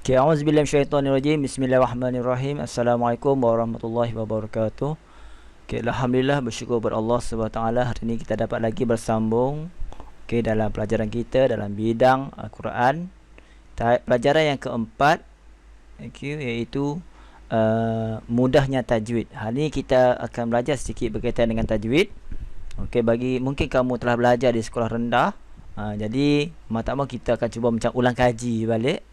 Okay, auzubillahi minasyaitonirrajim. Bismillahirrahmanirrahim. Assalamualaikum warahmatullahi wabarakatuh. Okay, alhamdulillah, bersyukur kepada Allah SWT. Hari ini kita dapat lagi bersambung dalam pelajaran kita dalam bidang Al-Quran. Pelajaran yang keempat, iaitu mudahnya tajwid. Hari ini kita akan belajar sedikit berkaitan dengan tajwid. Bagi mungkin kamu telah belajar di sekolah rendah, jadi mahu kita akan cuba macam ulang kaji balik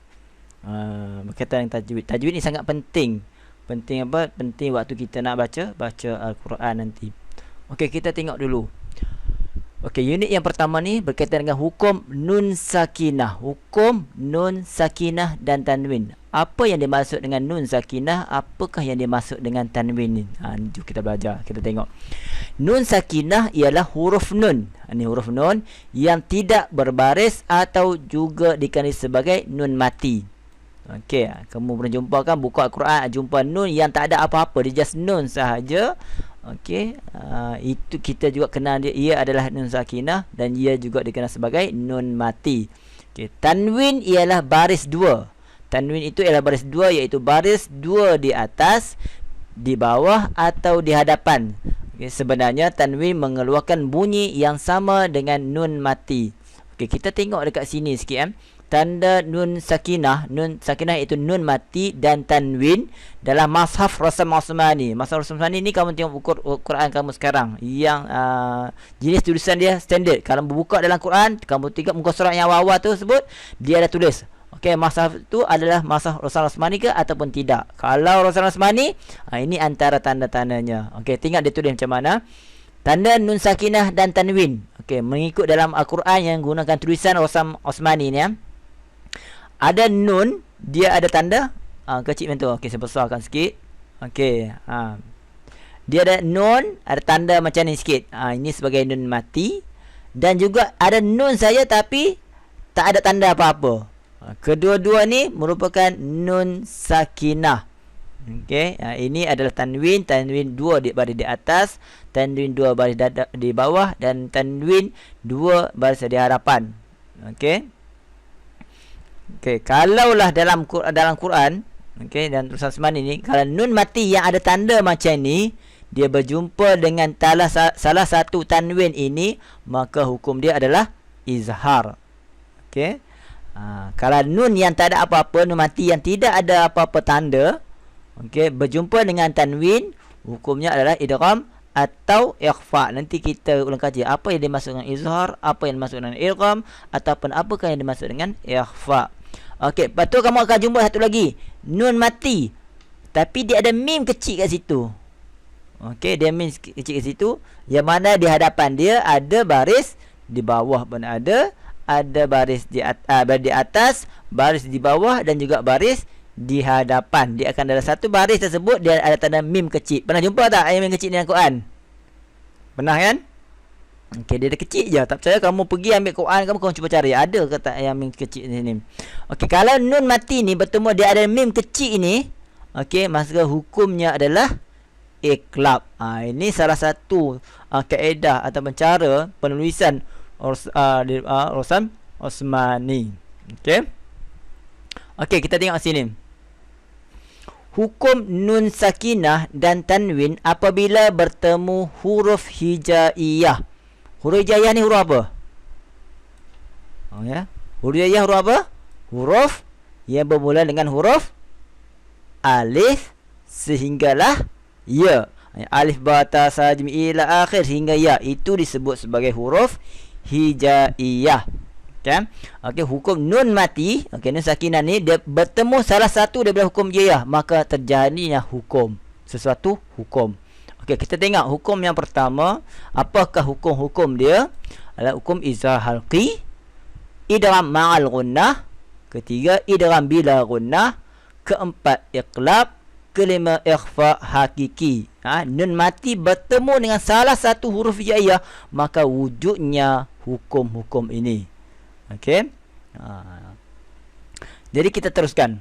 berkaitan dengan tajwid. Tajwid ni sangat penting. Penting apa? Penting waktu kita nak baca Al-Quran nanti. Kita tengok dulu. Unit yang pertama ni berkaitan dengan hukum nun sakinah. Hukum nun sakinah dan tanwin. Apa yang dimaksud dengan nun sakinah? Apakah yang dimaksud dengan tanwin ni? Jom kita belajar. Kita tengok. Nun sakinah ialah huruf nun. Ini huruf nun yang tidak berbaris atau juga dikenali sebagai nun mati. Kamu pernah jumpa kan buku Al-Quran, jumpa nun yang tak ada apa-apa, dia just nun sahaja. Itu kita juga kenal dia, ia adalah nun sakinah dan ia juga dikenal sebagai nun mati. Tanwin ialah baris dua. Tanwin itu ialah baris dua, iaitu baris dua di atas, di bawah atau di hadapan. Sebenarnya tanwin mengeluarkan bunyi yang sama dengan nun mati. Kita tengok dekat sini sikit. Tanda nun sakinah. Nun sakinah itu nun mati dan tanwin dalam Mashaf Rasam Osmani. Mashaf Rasam Osmani ni kamu tengok buku Quran kamu sekarang yang jenis tulisan dia standard. Kalau buka dalam Quran, kamu tengok muka surat yang awal-awal tu sebut, dia ada tulis Mashaf tu adalah Mashaf Rasam Osmani ke ataupun tidak. Kalau Rasam Osmani, ini antara tanda-tandanya. Tengok dia tulis macam mana. Tanda nun sakinah dan tanwin. Mengikut dalam Al-Quran yang gunakan tulisan Rasam Osmani ni, ada nun, dia ada tanda kecil macam tu. Saya besarkan sikit. Dia ada nun, ada tanda macam ni sikit. Ini sebagai nun mati. Dan juga ada nun saja tapi tak ada tanda apa-apa. Kedua-dua ni merupakan nun sakinah. Ini adalah tanwin. Tanwin dua di baris di atas, tanwin dua baris di bawah, dan tanwin dua baris di hadapan. Kalaulah dalam Quran, dan tulisan Osmani ni, kalau nun mati yang ada tanda macam ni, dia berjumpa dengan salah satu tanwin ini, maka hukum dia adalah izhar. Kalau nun yang tak ada apa-apa, nun mati yang tidak ada apa-apa tanda, berjumpa dengan tanwin, hukumnya adalah idgham atau ikhfa. Nanti kita ulang kaji apa yang dimaksud dengan izhar, apa yang dimaksud dengan idgham, ataupun apakah yang dimaksud dengan ikhfa. Lepas tu kamu akan jumpa satu lagi, nun mati tapi dia ada mim kecil kat situ. Dia mim kecil kat situ, yang mana di hadapan dia ada baris, di bawah pun ada baris di atas, baris di bawah, dan juga baris di hadapan. Dia akan dalam satu baris tersebut dia ada tanda mim kecil. Pernah jumpa tak ayat mim kecil dalam Quran? Pernah kan? Dia ada kecil je. Tak percaya, kamu pergi ambil Quran, kamu cuba cari ada ke tak yang mim kecil ni. Kalau nun mati ni bertemu dia ada mim kecil ni, maka hukumnya adalah iqlab. Ini salah satu kaedah atau cara penulisan Rasam Osmani. Kita tengok sini. Hukum nun sakinah dan tanwin apabila bertemu huruf hijaiyah. Huruf hijaiyah ni huruf apa? Huruf hijaiyah huruf apa? Huruf yang bermula dengan huruf alif sehinggalah ya. Alif, ba, ta, sa, jim, ila akhir hingga ya. Itu disebut sebagai huruf hijaiyah. Hukum nun mati, nun sakinah ni dia bertemu salah satu daripada hukum hijaiyah, maka terjadinya hukum, sesuatu hukum. Kita tengok hukum yang pertama. Apakah hukum-hukum dia? Adalah hukum izhar halqi, idgham ma'al gunnah, ketiga idgham bila gunnah, keempat iqlab, kelima ikhfa hakiki. Nun mati bertemu dengan salah satu huruf hijaiyah, maka wujudnya hukum-hukum ini. Jadi kita teruskan.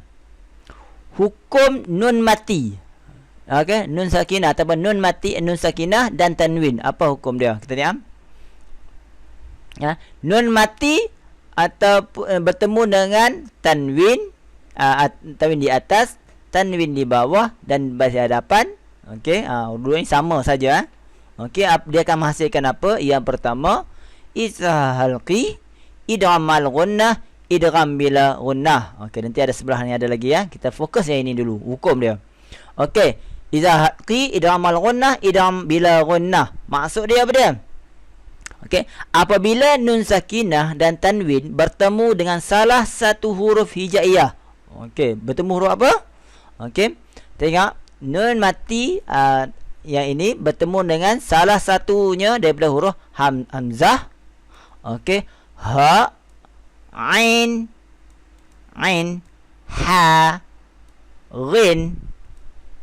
Hukum nun mati, nun sakinah ataupun nun mati, nun sakinah dan tanwin. Apa hukum dia? Kita tengok. Nun mati atau bertemu dengan tanwin tanwin di atas, tanwin di bawah dan baris hadapan. Okey, dua ini sama saja. Okey, dia akan menghasilkan apa? Yang pertama, izhar halqi, idghamal gunnah, idgham bila gunnah. Okey, nanti ada sebelah ni ada lagi ya. Kita fokus yang ini dulu, hukum dia. Okey, izhar halqi, idghamal gunnah, idgham bila gunnah. Maksud dia apa dia? Okey, apabila nun sakinah dan tanwin bertemu dengan salah satu huruf hijaiyah. Okey, bertemu huruf apa? Okey, tengok nun mati yang ini bertemu dengan salah satunya daripada huruf hamzah. Okey, ha, ain, ha, ghin,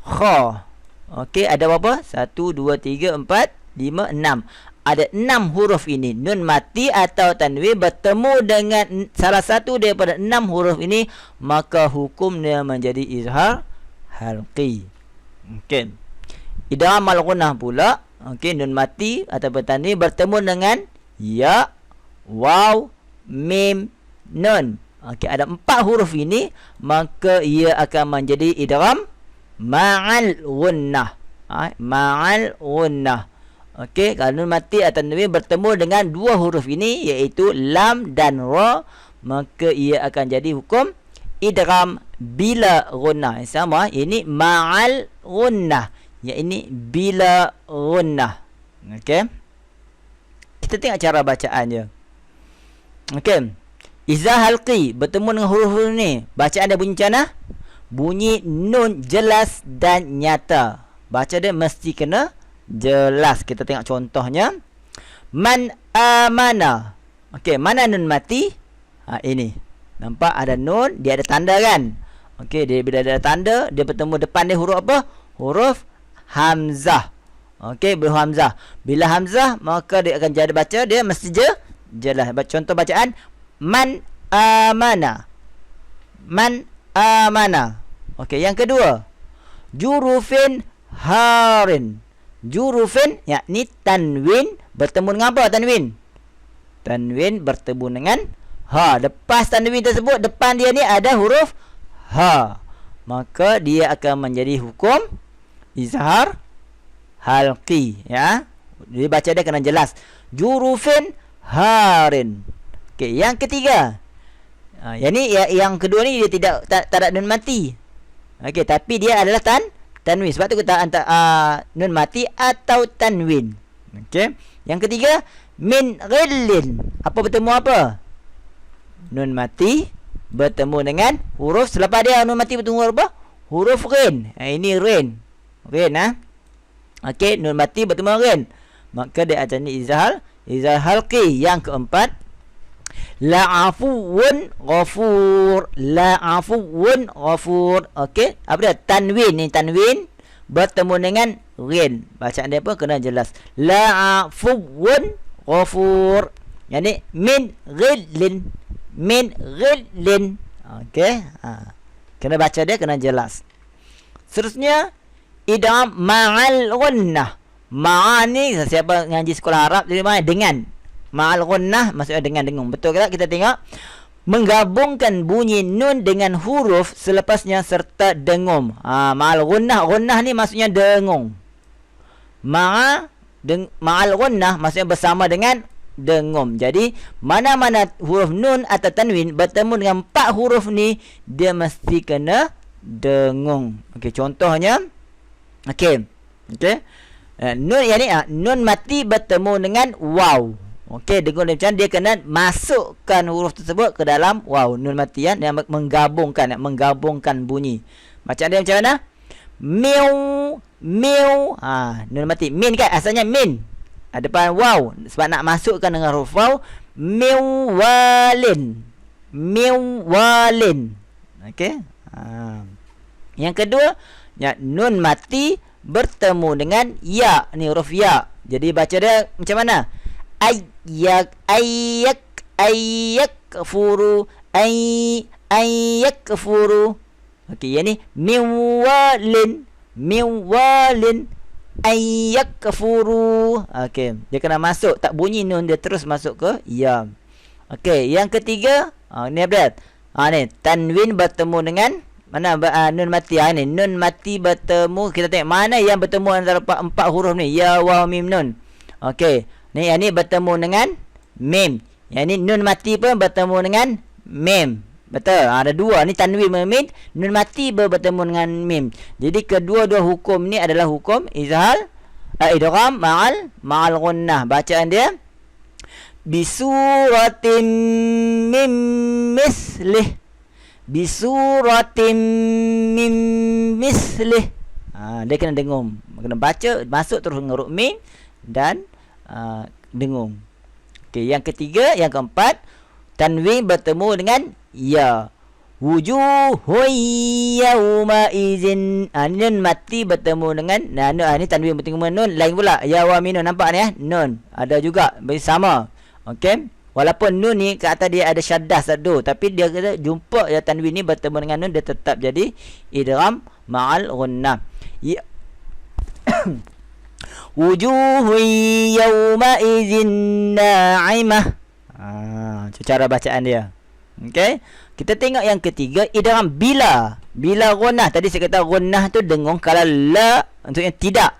kha. Okey, ada berapa? 1 2 3 4 5 6. Ada 6 huruf ini. Nun mati atau tanwin bertemu dengan salah satu daripada 6 huruf ini, maka hukumnya menjadi izhar halqi. Okey. Idgham al-gunnah pula, okey, nun mati atau tanwin bertemu dengan ya, waw, mim, nun. Okey, ada 4 huruf ini, maka ia akan menjadi idgham ma'al gunnah. Ma'al gunnah. Okey, kalau nun mati atau tanwin bertemu dengan 2 huruf ini, iaitu lam dan ra, maka ia akan jadi hukum idgham bila gunnah. Sama, ini ma'al gunnah, yang ini bila gunnah. Okey, kita tengok cara bacaannya. Okey, izhar halqi bertemu dengan huruf-huruf ni, bacaan dia bunyi macam mana? Bunyi nun jelas dan nyata. Baca dia mesti kena jelas. Kita tengok contohnya. Man amana. Okey, mana nun mati? Ini. Nampak ada nun, dia ada tanda kan? Okey, dia bila ada tanda, dia bertemu depan dia huruf apa? Huruf hamzah. Okey, huruf hamzah. Bila hamzah, maka dia akan jadi baca dia mesti jelas. Contoh bacaan man amana. Man amana. Okey, yang kedua, jurufin harin. Jurufin, yakni tanwin bertemu dengan apa tanwin? Tanwin bertemu dengan ha. Lepas tanwin tersebut, depan dia ni ada huruf ha, maka dia akan menjadi hukum izhar halqi ya. Jadi baca dia kena jelas. Jurufin harin. Okey, yang ketiga. Yang ni yang kedua ni dia tak ada nun mati. Okey, tapi dia adalah tanwin. Sebab tu kita hantar nun mati atau tanwin. Okey. Yang ketiga, min ghillin. Apa bertemu apa? Nun mati bertemu dengan huruf selepas dia nun mati bertemu huruf apa? Huruf ghin. Ini ghin. Ghin Okey, nun mati bertemu ghin. Maka dia akan izhar halqi. Yang keempat, la'afuun ghafur. La'afuun ghafur. Okey, apa dia? Tanwin ni, tanwin bertemu dengan ghin. Bacaan dia pun kena jelas. La'afuun ghafur. Yang ni min ghillin. Min ghillin. Okey, kena baca dia kena jelas. Seterusnya, idgham ma'al gunnah. Ma'a ni siapa ngaji sekolah Arab jadi mana? Dengan. Ma'al gunnah maksudnya dengan dengung. Betul ke tak? Kita tengok. Menggabungkan bunyi nun dengan huruf selepasnya serta dengung. Ma'al gunnah. Gunnah ni maksudnya dengung. Ma'al gunnah maksudnya bersama dengan dengung. Jadi mana-mana huruf nun atau tanwin bertemu dengan 4 huruf ni, dia mesti kena dengung. Okey, contohnya. Okey. Nun yang ni nun mati bertemu dengan waw. Okey, dengung dia macam dia kena masukkan huruf tersebut ke dalam waw. Nun mati yang menggabungkan bunyi. Macam dia macam mana? Miu, miu. Nun mati. Min kan asalnya min. Depan waw. Sebab nak masukkan dengan huruf waw. Miu walin. Miu walin. Okey. Yang kedua, nun mati bertemu dengan ya. Ni huruf ya. Jadi baca dia macam mana? Ayyak furu. Ayyak furu. Okey, yang ni miwalin. Miwalin. Ayyak furu. Okey, dia kena masuk. Tak bunyi nun, dia terus masuk ke ya. Okey, yang ketiga, ni apa dia? Ni tanwin bertemu dengan mana nun mati. Ni nun mati bertemu, kita tengok mana yang bertemu antara empat huruf ni, ya, waw, mim, nun. Okey, ni yang ni bertemu dengan mim. Yang ni nun mati pun bertemu dengan mim. Betul. Ada dua ni, tanwin mim, nun mati bertemu dengan mim. Jadi kedua-dua hukum ni adalah hukum izhar, idgham ma'al gunnah. Bacaan dia bisuratin mim mislih, bisuratin mim mislih. Dia kena dengung, kena baca masuk terus ngeruk mim dan dengung. Okey, yang ketiga, yang keempat, tanwin bertemu dengan ya. Wujuhun yawma izin. Nun mati bertemu dengan ni tanwin bertemu dengan nun. Lain pula. Ya wa minun. Nampak ni nun. Ada juga. Bersama. Okey. Walaupun nun ni ke atas dia ada syaddah satu. Tapi dia kata jumpa ya tanwin ni bertemu dengan nun. Dia tetap jadi idgham ma'al gunnah. Ya. Wujuhun yawma izin na'imah. Cara bacaan dia. Okey. Kita tengok yang ketiga, idgham bila. Bila gunnah. Tadi saya kata gunnah tu dengung. Kalau la, maksudnya tidak.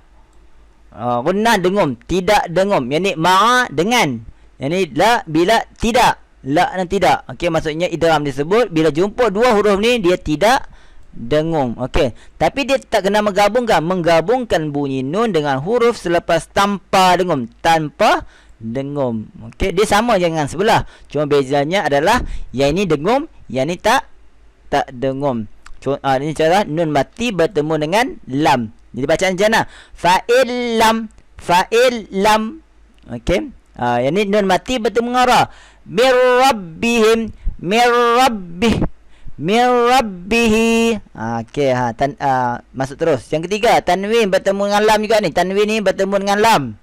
Gunnah dengung. Tidak dengung. Yang ni ma'a dengan. Yang ni la, bila, tidak. La dan tidak. Okey, maksudnya idgham disebut bila jumpa dua huruf ni, dia tidak dengung. Okey. Tapi dia tak kena menggabungkan. Menggabungkan bunyi nun dengan huruf selepas tanpa dengung. Tanpa dengung. Okey, dia sama dengan sebelah. Cuma bezanya adalah yang ini dengung, yang ini tak dengung. Ini cara nun mati bertemu dengan lam. Jadi bacaan macam mana? Fa'il lam. Okey. Yang ini nun mati bertemu dengan ra. Mir rabbihim, mir rabbih, mir rabbihi. Okey, masuk terus. Yang ketiga, tanwin bertemu dengan lam juga ni. Tanwin ni bertemu dengan lam.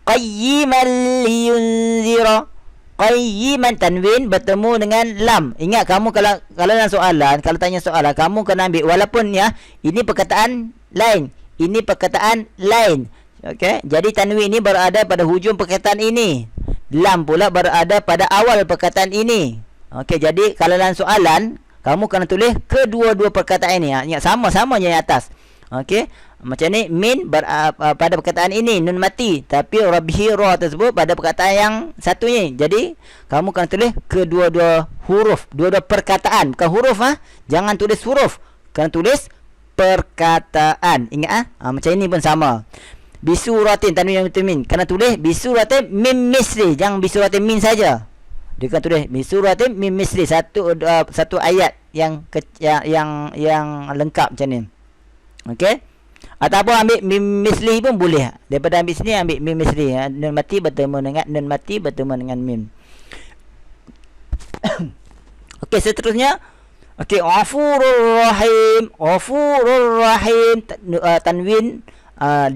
Qayyiman liyunzira. Qayyiman, tanwin bertemu dengan lam. Ingat kamu kalau dalam soalan, kalau tanya soalan, kamu kena ambil walaupun ya ini perkataan lain, ini perkataan lain. Okey, jadi tanwin ini berada pada hujung perkataan ini. Lam pula berada pada awal perkataan ini. Okey, jadi kalau dalam soalan kamu kena tulis kedua-dua perkataan ini. Ingat sama-sama yang atas. Okey. Macam ni min pada perkataan ini nun mati, tapi rabbihi ra tersebut pada perkataan yang satu ni. Jadi kamu kena tulis kedua-dua huruf, dua-dua perkataan, bukan huruf Jangan tulis huruf, kena tulis perkataan. Ingat macam ini pun sama. Bisuratin, tanwin yang min, kena tulis bisuratin mim misli, jangan bisuratin min saja. Dia kena tulis bisuratin mim misli, satu ayat yang lengkap macam ni. Okey. Ataupun ambil mim misli pun boleh. Daripada ambil sini ambil mim misli. Nun mati bertemu dengan nun mati bertemu dengan mim. Okey, seterusnya. Okey, Ghafurur Rahim. Ghafurur Rahim, tanwin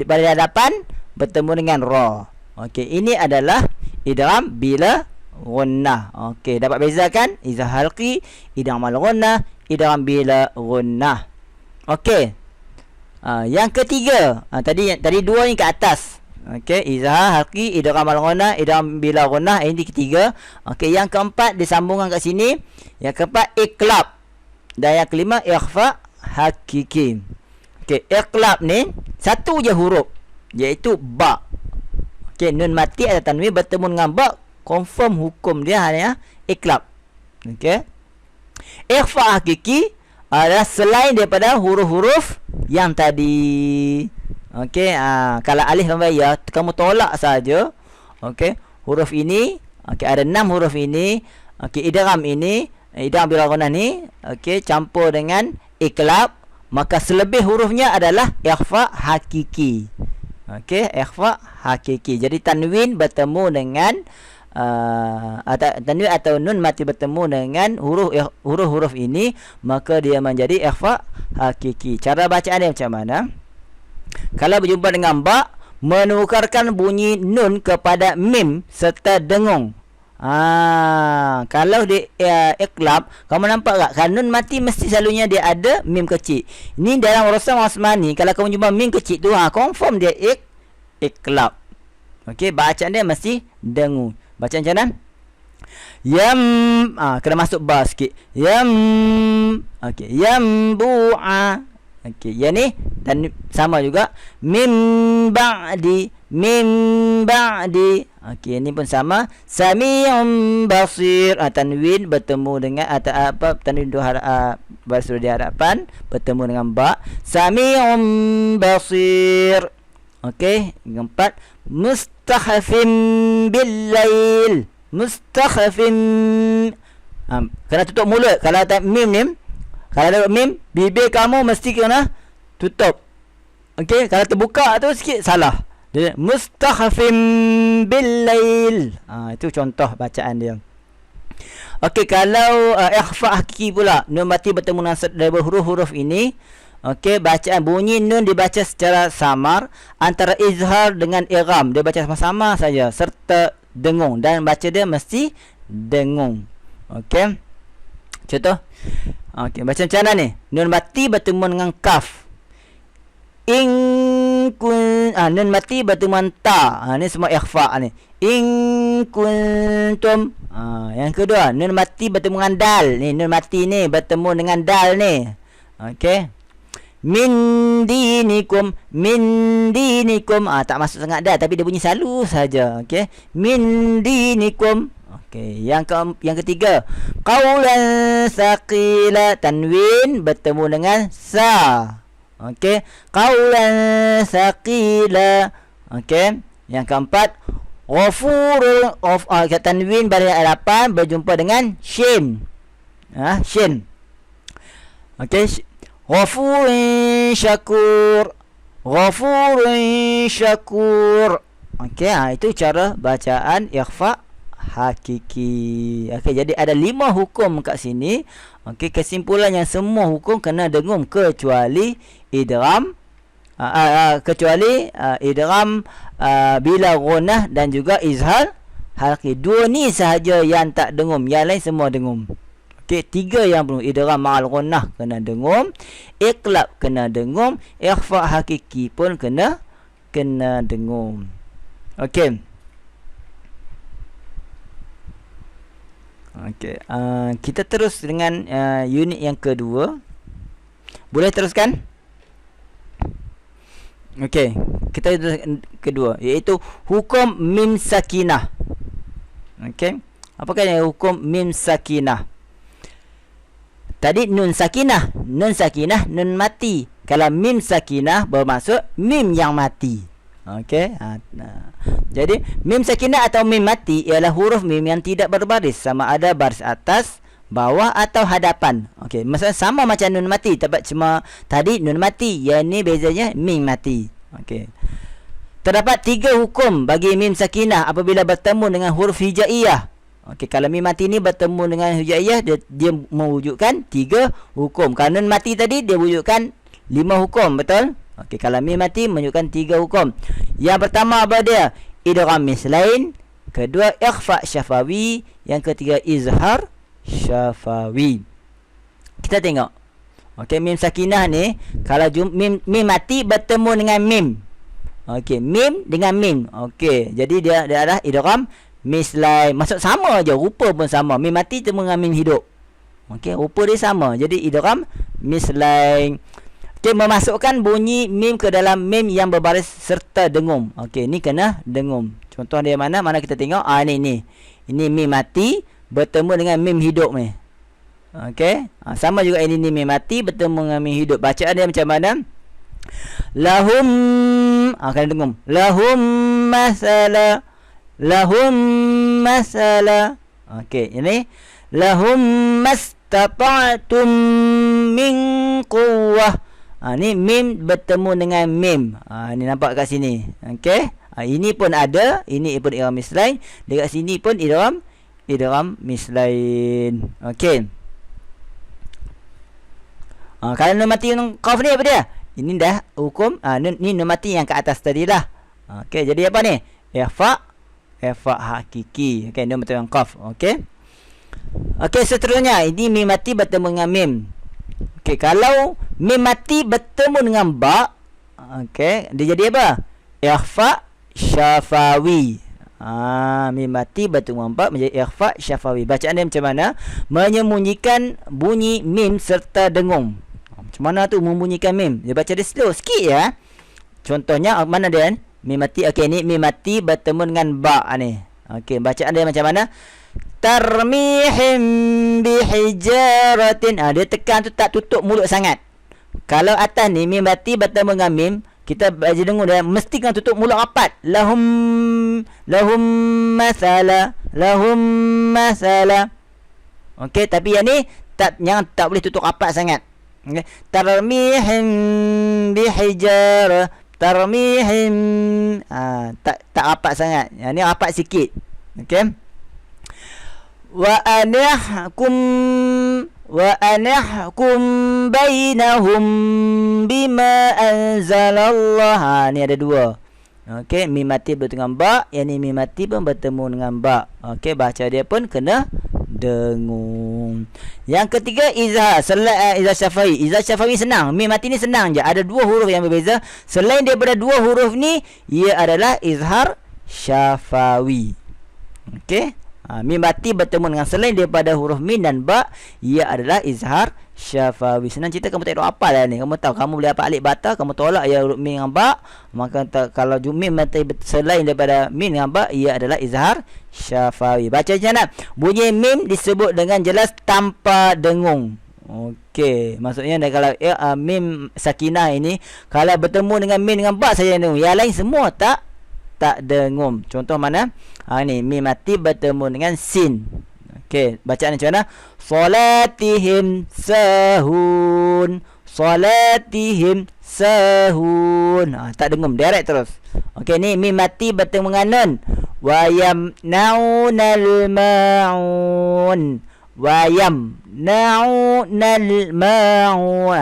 pada hadapan bertemu dengan ra. Okey, ini adalah idgham bila gunnah. Okey, dapat bezakan izhar halqi, idgham al gunnah, idgham bila gunnah. Okey. Yang ketiga, tadi dua ni ke atas. Okey, izhar halqi, idgham al gunnah, idgham bila gunnah, ini ketiga. Okey, yang keempat disambungkan kat sini. Yang keempat iqlab. Dan yang kelima ikhfa hakiki. Okey, iqlab ni satu je huruf, iaitu ba. Okey, nun mati atau tanwin bertemu dengan ba, confirm hukum dia hanya iqlab. Okey. Ikhfa hakiki adalah selain daripada huruf-huruf yang tadi. Okey, kalau alif lam ya kamu tolak saja. Okey, huruf ini, okey ada 6 huruf ini. Okey, idgham ini, idgham bila gunnah ni, okey campur dengan iqlab, maka selebih hurufnya adalah ikhfa hakiki. Okey, ikhfa hakiki. Jadi tanwin bertemu dengan tanwin atau nun mati bertemu dengan huruf-huruf ini, maka dia menjadi ikhfa hakiki. Cara bacaan dia macam mana? Kalau berjumpa dengan ba, menukarkan bunyi nun kepada mim serta dengung. Kalau di iqlab, kamu nampak tak? Kalau nun mati mesti selalunya dia ada mim kecil. Ini dalam Rasam Osmani, kalau kamu jumpa mim kecil tu, confirm dia iqlab. Okey, bacaan dia mesti dengung. Baca macam mana? Yam, kena masuk ba sikit. Yam, okey, yambu'a. Okey, yang ni dan sama juga. Mim ba'di, mim ba'di. Okey, ini pun sama. Sami'un basir. Tanwin bertemu dengan apa? Tanwin dua baris di hadapan bertemu dengan ba. Sami'un basir. Okey, yang keempat, mustakhafin bil lail. Mustakhafin. Kena tutup mulut. Kalau ada mim ni, kalau ada mim, bibir kamu mesti kena tutup. Okey, kalau terbuka tu sikit salah. Dia mustakhafin bil lail. Itu contoh bacaan dia. Okey, kalau ikhfa hakiki pula, nun mati bertemu dengan huruf-huruf ini. Okey, bacaan bunyi nun dibaca secara samar antara izhar dengan idgham. Dia baca sama-sama saja serta dengung, dan baca dia mesti dengung. Okey. Contoh. Okey, baca macam mana ni? Nun mati bertemu dengan kaf. In kun nun mati bertemu dengan ta. Ni semua ikhfa ni. In kuntum. Yang kedua, nun mati bertemu dengan dal. Ni nun mati ni bertemu dengan dal ni. Okey. Min dinikum, min dinikum. Tak masuk sangat dah, tapi dia bunyi selalu saja. Okey. Min dinikum. Okey, yang ketiga, qaulan saqila, tanwin bertemu dengan sa. Okey, qaulan saqila. Okey, yang keempat, ghafurul tanwin pada hadapan berjumpa dengan shin. Shin. Okey, ghafurun syakur, ghafurun syakur. Okey, itu cara bacaan ikhfa hakiki. Okey, jadi ada 5 hukum kat sini. Okey, kesimpulannya semua hukum kena dengung kecuali idgham, idgham bila ghunnah dan juga izhar hakiki. 2 ni sahaja yang tak dengung, yang lain semua dengung. Okey, 3 yang perlu, idgham ma'al ghunnah kena dengung, iqlab kena dengung, ikhfa hakiki pun kena dengung. Okey. Okey, kita terus dengan unit yang kedua. Boleh teruskan? Okey, kita kedua, iaitu hukum mim sakinah. Okey, apakah yang hukum mim sakinah? Tadi nun sakinah, nun mati. Kalau mim sakinah bermaksud mim yang mati. Okey, jadi mim sakinah atau mim mati ialah huruf mim yang tidak berbaris, sama ada baris atas, bawah atau hadapan. Okey, maksudnya sama macam nun mati, tapi cuma tadi nun mati, yang ni bezanya mim mati. Okey. Terdapat 3 hukum bagi mim sakinah apabila bertemu dengan huruf hijaiyah. Okey, kalau mim mati ni bertemu dengan hijaiyah, dia mewujudkan 3 hukum. Kalau nun mati tadi dia wujudkan 5 hukum, betul? Okey, kalau mim mati menunjukkan 3 hukum. Yang pertama apa dia? Idgham mislain. Kedua, ikhfa syafawi. Yang ketiga, izhar syafawi. Kita tengok. Okey, mim sakinah ni, kalau mim mati bertemu dengan mim. Okey, mim dengan mim. Okey, jadi dia adalah idgham mislain. Maksud sama aja, rupa pun sama. Mim mati bertemu dengan mim hidup. Okey, rupa dia sama. Jadi idgham mislain. Okey, memasukkan bunyi mim ke dalam mim yang berbaris serta dengung. Okey, ni kena dengung. Contoh dia mana? Mana kita tengok? Ni. Ini mim mati bertemu dengan mim hidup ni. Okey. Sama juga ini mim mati bertemu dengan mim hidup. Bacaan dia macam mana? Lahum, kena dengung. Lahum masala. Lahum masala. Okey, ini lahum mastata'tum min quwwah. Ni mim bertemu dengan mim. Ni nampak kat sini. Okey. Ini pun ada, ini pun idgham mislain. Dekat sini pun idgham mislain. Okey. Kalau nun mati nun qaf ni apa dia? Ini dah hukum ni nun mati yang kat atas tadilah. Okey, jadi apa ni? Ikhfa hakiki. Okey, nun bertemu dengan qaf. Okey. Okey, seterusnya ini mim mati bertemu dengan mim. Okey, kalau mim mati bertemu dengan ba, okey, dia jadi apa? Ikhfa syafawi. Mim mati bertemu ba menjadi ikhfa syafawi. Bacaan dia macam mana? Menyembunyikan bunyi mim serta dengung. Macam mana tu membunyikan mim? Dia baca dia slow sikit ya. Contohnya mana dia? Mim mati. Okey, ni mim mati bertemu dengan ba ni. Okey, bacaan dia macam mana? Tarmihim bihijaratin. Dia tekan tu tak tutup mulut sangat. Kalau atas ni mim mati bertemu dengan mim, kita baca dengung dia mesti kena tutup mulut rapat. Lahum masala. Okey, tapi yang ni tak boleh tutup rapat sangat. Okey, tarmihim bihijara. Tarmihim tak rapat sangat. Yang ni rapat sikit. Okey. Wa anahkum bainahum bima anzalallah. Ni ada dua. Okey, mim mati bertemu dengan ba, yang ni mim mati pun bertemu dengan ba. Okey, baca dia pun kena dengung. Yang ketiga izhar, izhar syafai. Izhar syafai senang. Mim mati ni senang je. Ada dua huruf yang berbeza. Selain daripada dua huruf ni, ia adalah izhar syafawi. Okey. Mim mati bertemu dengan selain daripada huruf min dan ba, ia adalah izhar syafawi. Senang cerita, kamu tak hafal lah ni. Kamu tahu, kamu boleh hafal alif bata, kamu tolak ya huruf min dengan ba, maka kalau mim mati selain daripada min dengan ba, ia adalah izhar syafawi. Baca macam mana? Bunyi mim disebut dengan jelas tanpa dengung. Okey, maksudnya kalau mim sakinah ini kalau bertemu dengan min dengan ba saja dengung. Yang lain semua tak dengung. Contoh mana? Ni mim mati bertemu dengan sin. Okey, bacaan macam mana? Salatihim sahun. Tak dengung, direct terus. Okey, ni mim mati bertemu dengan nun. Wa yamnaunal ma'un.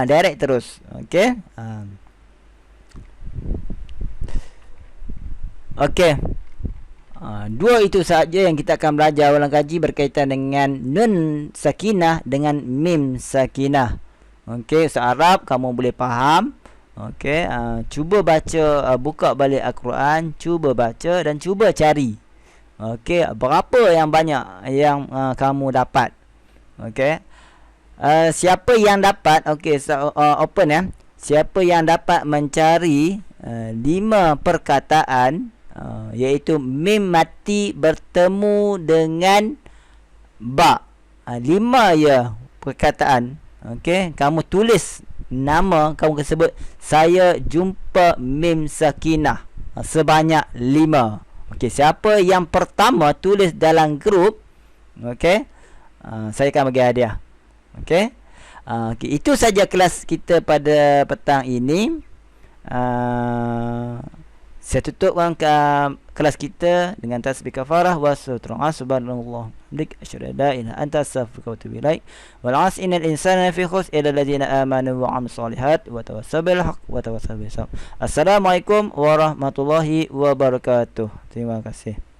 Direct terus. Okey. Okey. Dua itu sahaja yang kita akan belajar dalam kaji berkaitan dengan nun sakinah dengan mim sakinah. Okey, Arab kamu boleh faham. Okey, cuba baca, buka balik Al-Quran, cuba baca dan cuba cari. Okey, berapa yang banyak yang kamu dapat. Okey. Siapa yang dapat, okey, open ya. Siapa yang dapat mencari 5 perkataan, iaitu mim mati bertemu dengan ba. 5 ya perkataan. Okey, kamu tulis nama, kamu akan sebut saya jumpa mim sakinah sebanyak 5. Okey, siapa yang pertama tulis dalam grup, okey, saya akan bagi hadiah. Okey. Okay, itu saja kelas kita pada petang ini. Saya tutup kelas kita dengan tasbih kafarah wa subhanallah bihamdik asyhadu an la ilaha illa anta astaghfiruka wa atubu ilaik. Wal 'asri innal insana lafi khusr illa alladziina aamanu wa 'amilus shalihaati wa tawassaw bil haqq wa tawassaw bis sabr. Assalamualaikum warahmatullahi wabarakatuh. Terima kasih.